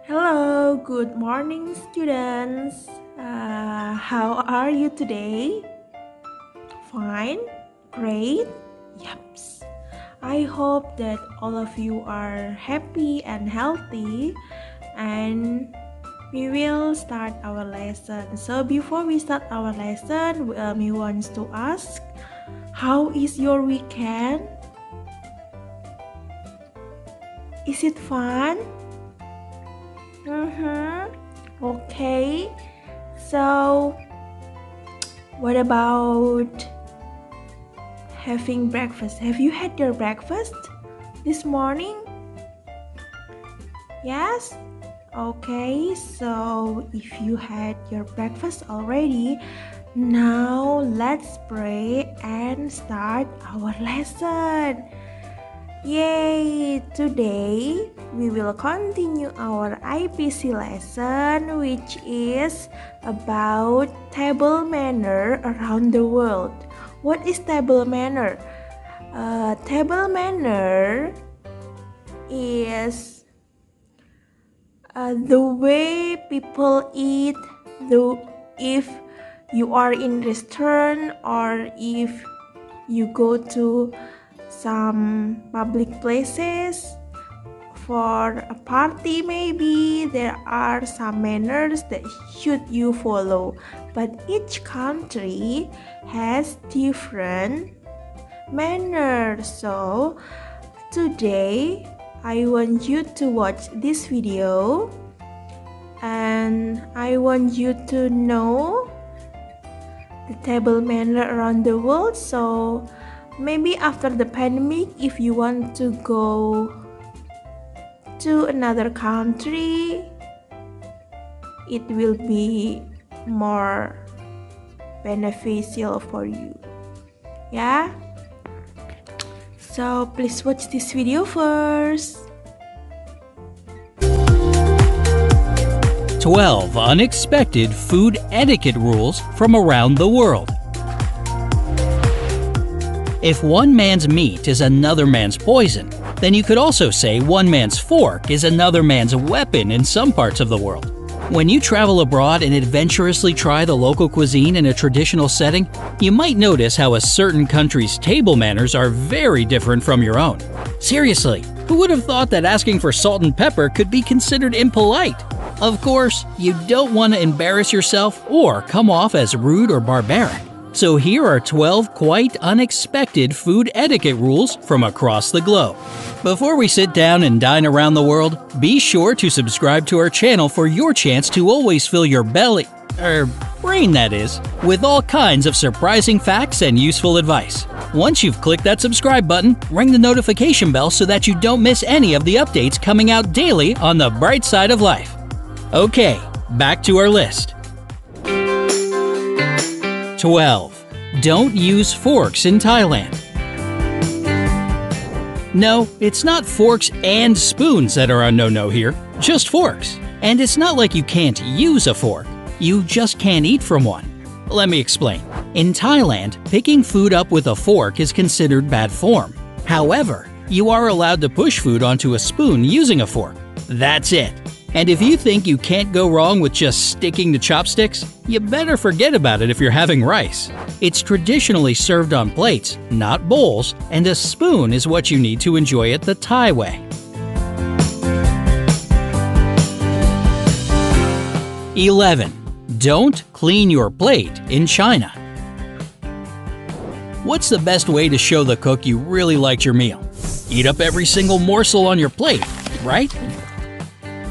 Hello, good morning, students. How are you today? Fine? Great? Yups. I hope that all of you are happy and healthy, and we will start our lesson. So, before we start our lesson, we want to ask, how is your weekend? Is it fun? Okay. So, what about having breakfast? Have you had your breakfast this morning? Yes? Okay, so if you had your breakfast already, now let's pray and start our lesson. Yay! Today we will continue our IPC lesson, which is about table manner around the world. What is table manner? Table manner is the way people eat. If you are in restaurant or if you go to some public places for a party, maybe there are some manners that should you follow, but each country has different manners. So today I want you to watch this video and I want you to know the table manner around the world. So maybe after the pandemic, if you want to go to another country, it will be more beneficial for you. Yeah? So please watch this video first. 12 unexpected food etiquette rules from around the world. If one man's meat is another man's poison, then you could also say one man's fork is another man's weapon in some parts of the world. When you travel abroad and adventurously try the local cuisine in a traditional setting, you might notice how a certain country's table manners are very different from your own. Seriously, who would have thought that asking for salt and pepper could be considered impolite? Of course, you don't want to embarrass yourself or come off as rude or barbaric. So here are 12 quite unexpected food etiquette rules from across the globe. Before we sit down and dine around the world, be sure to subscribe to our channel for your chance to always fill your brain that is, with all kinds of surprising facts and useful advice. Once you've clicked that subscribe button, ring the notification bell so that you don't miss any of the updates coming out daily on the bright side of life. Okay, back to our list. 12. Don't use forks in Thailand. No, it's not forks and spoons that are a no-no here, just forks. And it's not like you can't use a fork, you just can't eat from one. Let me explain. In Thailand, picking food up with a fork is considered bad form. However, you are allowed to push food onto a spoon using a fork. That's it. And if you think you can't go wrong with just sticking to chopsticks, you better forget about it if you're having rice. It's traditionally served on plates, not bowls, and a spoon is what you need to enjoy it the Thai way. 11. Don't clean your plate in China. What's the best way to show the cook you really liked your meal? Eat up every single morsel on your plate, right?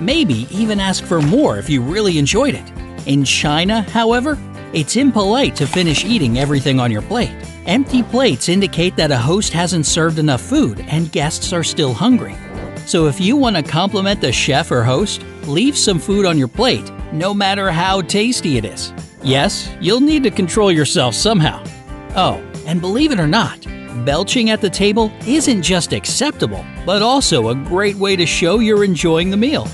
Maybe even ask for more if you really enjoyed it. In China, however, it's impolite to finish eating everything on your plate. Empty plates indicate that a host hasn't served enough food and guests are still hungry. So if you want to compliment the chef or host, leave some food on your plate, no matter how tasty it is. Yes, you'll need to control yourself somehow. Oh, and believe it or not, belching at the table isn't just acceptable, but also a great way to show you're enjoying the meal.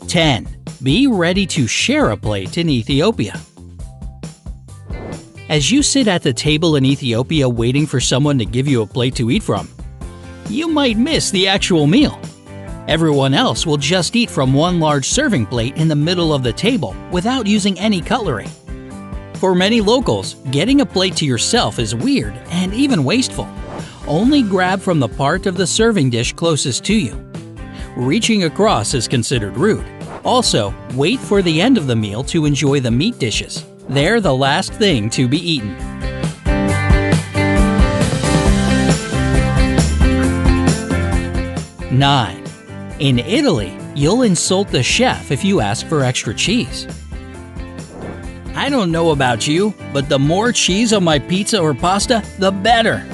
10. Be ready to share a plate in Ethiopia. As you sit at the table in Ethiopia waiting for someone to give you a plate to eat from, you might miss the actual meal. Everyone else will just eat from one large serving plate in the middle of the table without using any cutlery. For many locals, getting a plate to yourself is weird and even wasteful. Only grab from the part of the serving dish closest to you. Reaching across is considered rude. Also, wait for the end of the meal to enjoy the meat dishes. They're the last thing to be eaten. 9. In Italy, you'll insult the chef if you ask for extra cheese. I don't know about you, but the more cheese on my pizza or pasta, the better.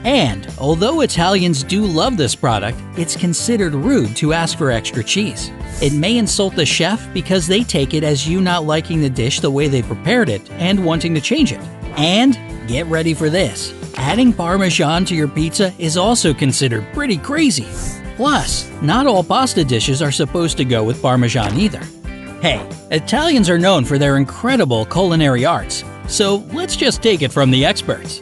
And although Italians do love this product, it's considered rude to ask for extra cheese. It may insult the chef because they take it as you not liking the dish the way they prepared it and wanting to change it. And get ready for this. Adding Parmesan to your pizza is also considered pretty crazy. Plus, not all pasta dishes are supposed to go with Parmesan either. Hey, Italians are known for their incredible culinary arts, so let's just take it from the experts.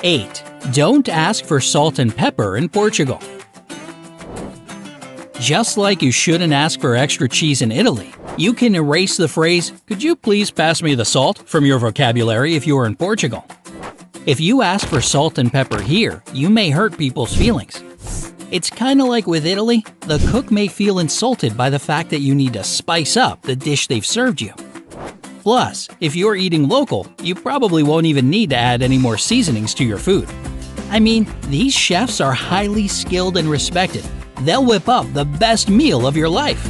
8. Don't ask for salt and pepper in Portugal. Just like you shouldn't ask for extra cheese in Italy, you can erase the phrase, "Could you please pass me the salt?" from your vocabulary if you are in Portugal. If you ask for salt and pepper here, you may hurt people's feelings. It's kinda like with Italy, the cook may feel insulted by the fact that you need to spice up the dish they've served you. Plus, if you're eating local, you probably won't even need to add any more seasonings to your food. I mean, these chefs are highly skilled and respected. They'll whip up the best meal of your life.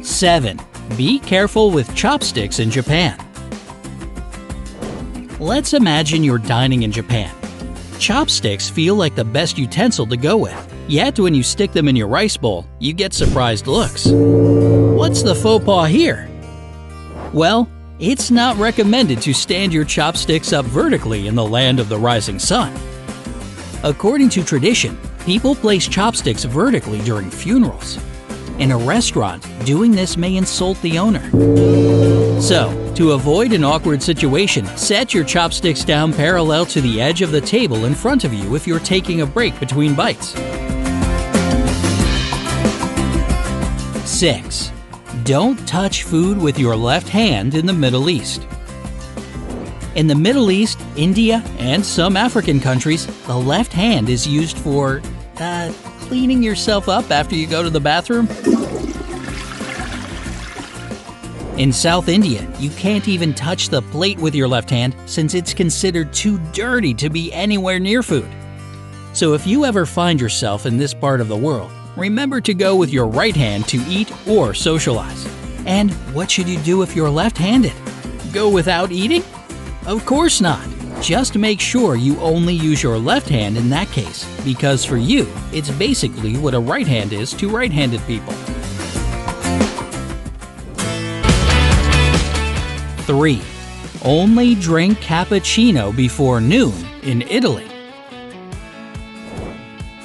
7. Be careful with chopsticks in Japan. Let's imagine you're dining in Japan. Chopsticks feel like the best utensil to go with. Yet when you stick them in your rice bowl, you get surprised looks. What's the faux pas here? Well, it's not recommended to stand your chopsticks up vertically in the land of the rising sun. According to tradition, people place chopsticks vertically during funerals. In a restaurant, doing this may insult the owner. So, to avoid an awkward situation, set your chopsticks down parallel to the edge of the table in front of you if you're taking a break between bites. 6. Don't touch food with your left hand in the Middle East. In the Middle East, India, and some African countries, the left hand is used for, cleaning yourself up after you go to the bathroom. In South India, you can't even touch the plate with your left hand since it's considered too dirty to be anywhere near food. So if you ever find yourself in this part of the world, remember to go with your right hand to eat or socialize. And what should you do if you're left-handed? Go without eating? Of course not. Just make sure you only use your left hand in that case, because for you, it's basically what a right hand is to right-handed people. 3. Only drink cappuccino before noon in Italy.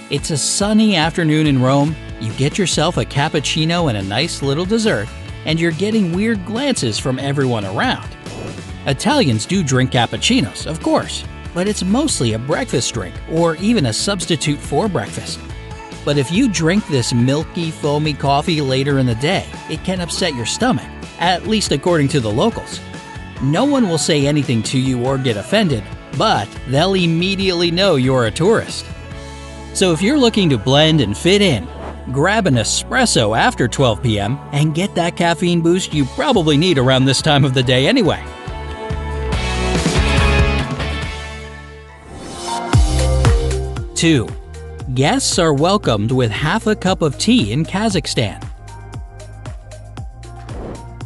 It's a sunny afternoon in Rome, you get yourself a cappuccino and a nice little dessert, and you're getting weird glances from everyone around. Italians do drink cappuccinos, of course, but it's mostly a breakfast drink or even a substitute for breakfast. But if you drink this milky, foamy coffee later in the day, it can upset your stomach, at least according to the locals. No one will say anything to you or get offended, but they'll immediately know you're a tourist. So if you're looking to blend and fit in, grab an espresso after 12 p.m. and get that caffeine boost you probably need around this time of the day anyway. 2. Guests are welcomed with half a cup of tea in Kazakhstan.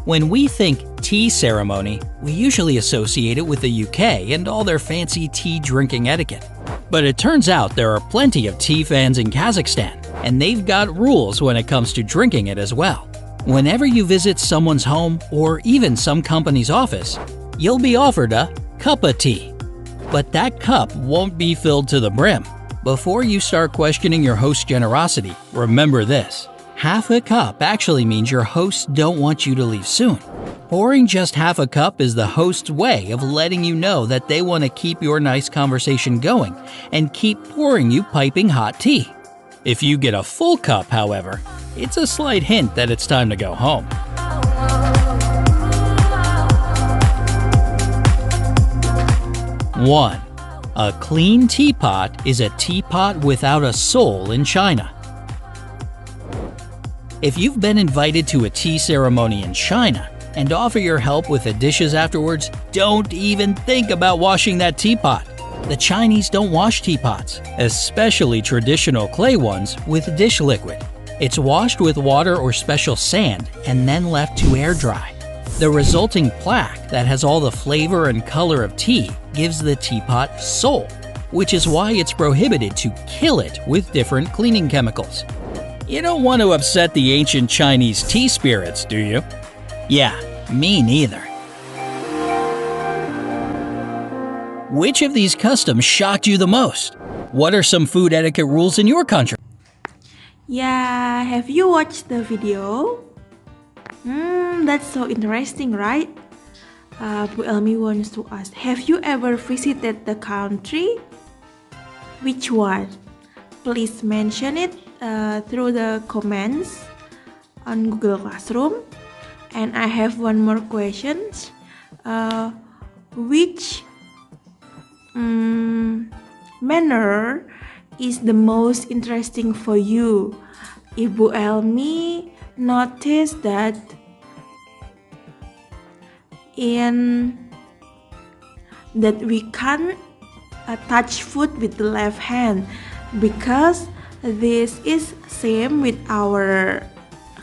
When we think tea ceremony, we usually associate it with the UK and all their fancy tea drinking etiquette. But it turns out there are plenty of tea fans in Kazakhstan, and they've got rules when it comes to drinking it as well. Whenever you visit someone's home or even some company's office, you'll be offered a cup of tea. But that cup won't be filled to the brim. Before you start questioning your host's generosity, remember this. Half a cup actually means your hosts don't want you to leave soon. Pouring just half a cup is the host's way of letting you know that they want to keep your nice conversation going and keep pouring you piping hot tea. If you get a full cup, however, it's a slight hint that it's time to go home. 1. A clean teapot is a teapot without a soul in China. If you've been invited to a tea ceremony in China and offer your help with the dishes afterwards, don't even think about washing that teapot. The Chinese don't wash teapots, especially traditional clay ones, with dish liquid. It's washed with water or special sand and then left to air dry. The resulting plaque that has all the flavor and color of tea gives the teapot soul, which is why it's prohibited to kill it with different cleaning chemicals. You don't want to upset the ancient Chinese tea spirits, do you? Yeah, me neither. Which of these customs shocked you the most? What are some food etiquette rules in your country? Yeah, have you watched the video? That's so interesting, right? Bu Elmi wants to ask, have you ever visited the country? Which one? Please mention it through the comments on Google Classroom. And I have one more question. Which manner is the most interesting for you? Ibu Elmi noticed that we can't touch food with the left hand, because this is same with our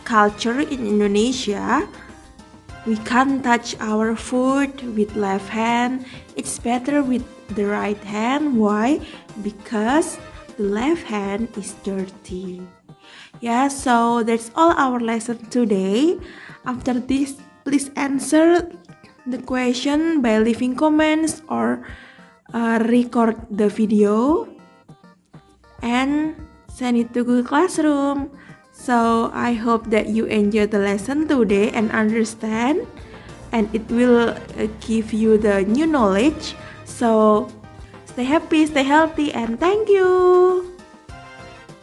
culture in Indonesia. We can't touch our food with left hand. It's better with the right hand. Why? Because the left hand is dirty. Yeah, so that's all our lesson today. After this, please answer the question by leaving comments or record the video and send it to Google Classroom. So I hope that you enjoy the lesson today and understand, and it will give you the new knowledge. So stay happy, stay healthy, and thank you.